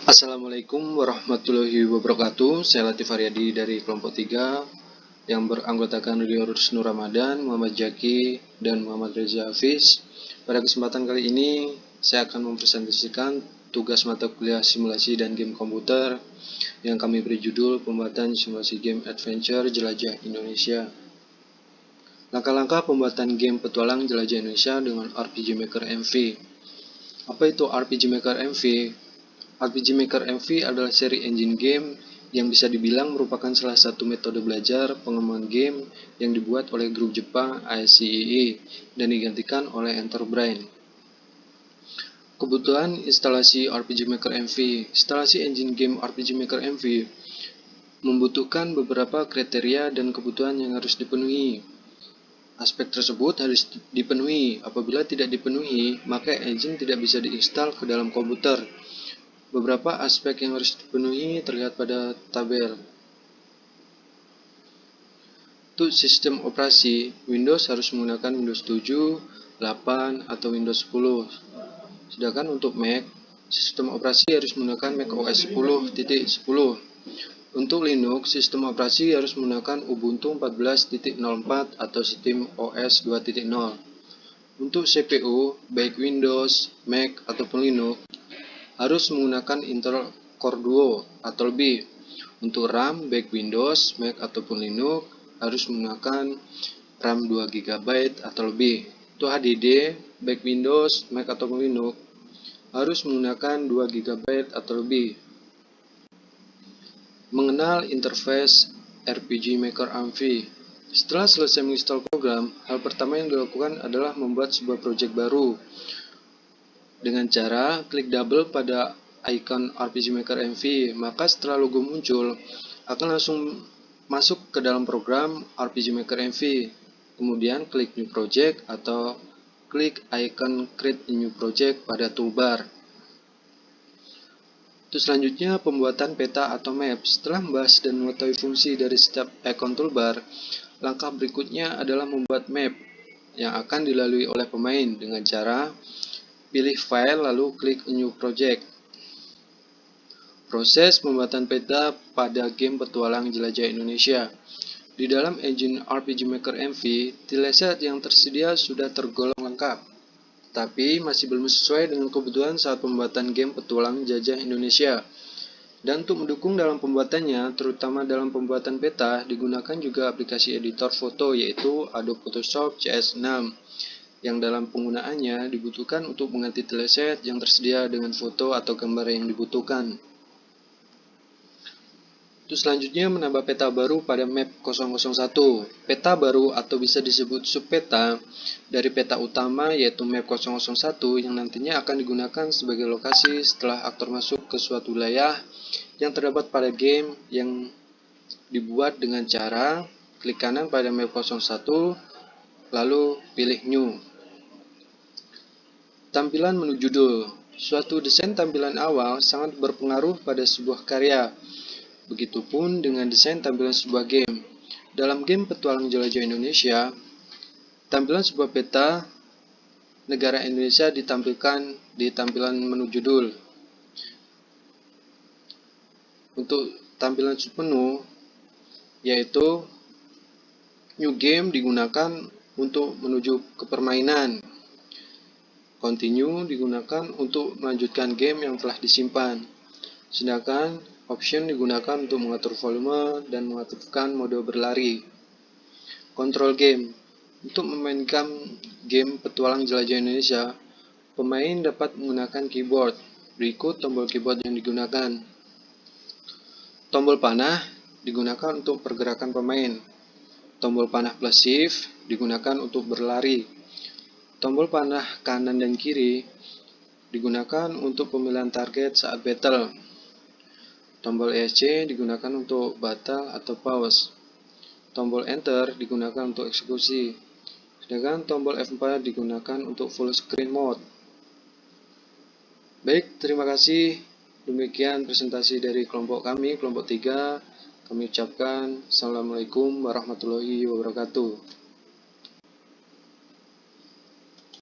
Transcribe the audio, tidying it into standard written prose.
Assalamualaikum warahmatullahi wabarakatuh. Saya Latif Haryadi dari kelompok 3 yang beranggotakan Rio Rusnu Ramadan, Muhammad Jaki, dan Muhammad Reza Hafiz. Pada kesempatan kali ini, saya akan mempresentasikan tugas mata kuliah simulasi dan game komputer yang kami beri judul Pembuatan Simulasi Game Adventure Jelajah Indonesia. Langkah-langkah pembuatan game petualang Jelajah Indonesia dengan RPG Maker MV. Apa itu RPG Maker MV? RPG Maker MV adalah seri engine game yang bisa dibilang merupakan salah satu metode belajar pengembangan game yang dibuat oleh grup Jepang ASCII dan digantikan oleh Enterbrain. Kebutuhan instalasi RPG Maker MV. Instalasi engine game RPG Maker MV membutuhkan beberapa kriteria dan kebutuhan yang harus dipenuhi. Aspek tersebut harus dipenuhi. Apabila tidak dipenuhi, maka engine tidak bisa diinstal ke dalam komputer. Beberapa aspek yang harus dipenuhi terlihat pada tabel. Untuk sistem operasi, Windows harus menggunakan Windows 7, 8, atau Windows 10. Sedangkan untuk Mac, sistem operasi harus menggunakan Mac OS 10.10. Untuk Linux, sistem operasi harus menggunakan Ubuntu 14.04 atau sistem OS 2.0. Untuk CPU, baik Windows, Mac, ataupun Linux, harus menggunakan Intel Core Duo atau lebih. Untuk RAM, baik Windows, Mac, ataupun Linux, harus menggunakan RAM 2 GB atau lebih. Untuk HDD, baik Windows, Mac, ataupun Linux, harus menggunakan 2 GB atau lebih. Mengenal interface RPG Maker MV. Setelah selesai menginstal program, hal pertama yang dilakukan adalah membuat sebuah project baru. Dengan cara klik double pada icon RPG Maker MV, maka setelah logo muncul, akan langsung masuk ke dalam program RPG Maker MV. Kemudian klik New Project atau klik icon Create a New Project pada toolbar. Terus selanjutnya pembuatan peta atau map. Setelah membahas dan mengetahui fungsi dari setiap icon toolbar, langkah berikutnya adalah membuat map yang akan dilalui oleh pemain dengan cara pilih file lalu klik New Project. Proses pembuatan peta pada game petualang Jelajah Indonesia. Di dalam engine RPG Maker MV, tileset yang tersedia sudah tergolong lengkap, tapi masih belum sesuai dengan kebutuhan saat pembuatan game petualang Jelajah Indonesia. Dan untuk mendukung dalam pembuatannya, terutama dalam pembuatan peta, digunakan juga aplikasi editor foto yaitu Adobe Photoshop CS6. Yang dalam penggunaannya dibutuhkan untuk mengganti tileset yang tersedia dengan foto atau gambar yang dibutuhkan. Terus selanjutnya menambah peta baru pada map 001. Peta baru atau bisa disebut subpeta dari peta utama yaitu map 001 yang nantinya akan digunakan sebagai lokasi setelah aktor masuk ke suatu wilayah yang terdapat pada game yang dibuat dengan cara klik kanan pada map 01 lalu pilih New. Tampilan menu judul. Suatu desain tampilan awal sangat berpengaruh pada sebuah karya. Begitupun dengan desain tampilan sebuah game. Dalam game Petualang Jelajah Indonesia, tampilan sebuah peta negara Indonesia ditampilkan di tampilan menu judul. Untuk tampilan submenu, yaitu New Game digunakan untuk menuju ke permainan. Continue digunakan untuk melanjutkan game yang telah disimpan. Sedangkan option digunakan untuk mengatur volume dan mengaktifkan mode berlari. Control game. Untuk memainkan game Petualang Jelajah Indonesia, pemain dapat menggunakan keyboard. Berikut tombol keyboard yang digunakan. Tombol panah digunakan untuk pergerakan pemain. Tombol panah plus shift digunakan untuk berlari. Tombol panah kanan dan kiri digunakan untuk pemilihan target saat battle. Tombol ESC digunakan untuk battle atau pause. Tombol Enter digunakan untuk eksekusi. Sedangkan tombol F4 digunakan untuk full screen mode. Baik, terima kasih. Demikian presentasi dari kelompok kami, kelompok 3. Kami ucapkan Assalamualaikum warahmatullahi wabarakatuh.